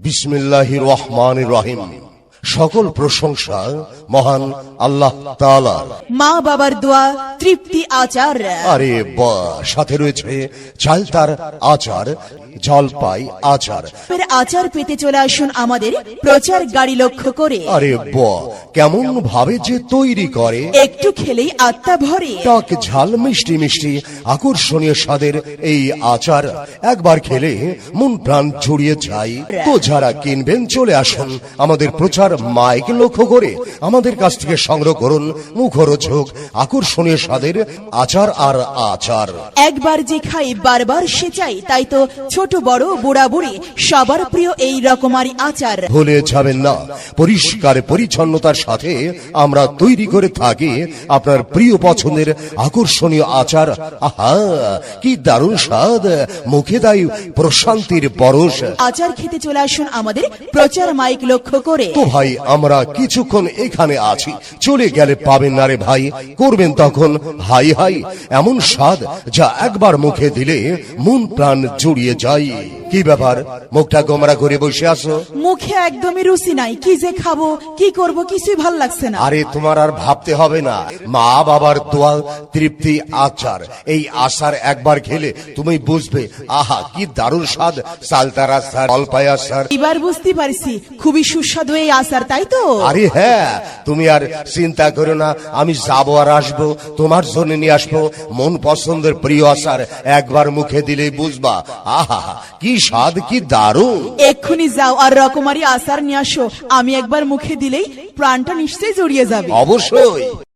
বিসমিল্লাহির রহমানির রহিম। সকল প্রশংসা মহান আল্লাহ তাআলার। মা বাবার দোয়া তৃপ্তি আচার। আরে বাহ, সাথে রয়েছে চালতার আচার, জলপাই আচার। আচার পেতে চলে আসুন আমাদের প্রচার গাড়ি লক্ষ্য করে। আরে বাহ, কেমন ভাবে যে তৈরি করে, একটু খেলেই আত্মা ভরে। টক ঝাল মিষ্টি মিষ্টি আকর্ষণীয় স্বাদের এই আচার একবার খেলে মন প্রাণ জুড়িয়ে যায়। তো যারা কিনবেন চলে আসুন আমাদের প্রচার মাইক লক্ষ্য করে আমাদের কাছ থেকে সংগ্রহ করুন মুখরোচক আকর্ষণীয় স্বাদের আচার আর আচার। একবার যে খাই বারবার সে চাই, তাই তো ছোট বড় বুড়া বুড়ি সবার প্রিয় এই রকমারি আচার। ভুলে যাবেন না, পরিষ্কার পরিচ্ছন্নতার সাথে আমরা তৈরি করে থাকি আপনার প্রিয় পছন্দের আকর্ষণীয় আচার। আহা, কি দারুণ স্বাদ, মুখে দেয় প্রশান্তির পরশ। আচার খেতে চলে আসুন আমাদের প্রচার মাইক লক্ষ্য করে। তো ভাই, আমরা কিছুক্ষণ এখানে আছি, চলে গেলে পাবেন না রে ভাই, করবেন তখন হাই হাই। এমন স্বাদ যা একবার মুখে দিলে মন প্রাণ জুড়িয়ে যায়। কি ব্যাপার, মুখটা গোমরা করে বসে আছো? মুখে একদমই রুচি নাই, কি যে খাবো কি করব কিছুই ভাল লাগছে না। আরে তোমার আর ভাবতে হবে না, মা বাবার দোয়া তৃপ্তি আচার, এই আচার একবার খেলে তুমি বুঝবে আহা কি দারুণ স্বাদ। চালতার আচার, জলপাই আচার। এবার বুঝতে পারছি খুবই সুস্বাদু এই আচার, তাই তো? আরে হ্যাঁ, তুমি আর চিন্তা করো না, আমি যাবো আর আসবো, তোমার জন্য নিয়ে আসবো মন পছন্দের প্রিয় আচার। একবার মুখে দিলেই বুঝবা আহা কি স্বাদ, কি দারুণ। এক্ষুনি যাও আর রকমারি আচার নিয়ে আসো, আমি একবার মুখে দিলেই প্রাণটা নিশ্চয়ই জড়িয়ে যাবে। অবশ্যই।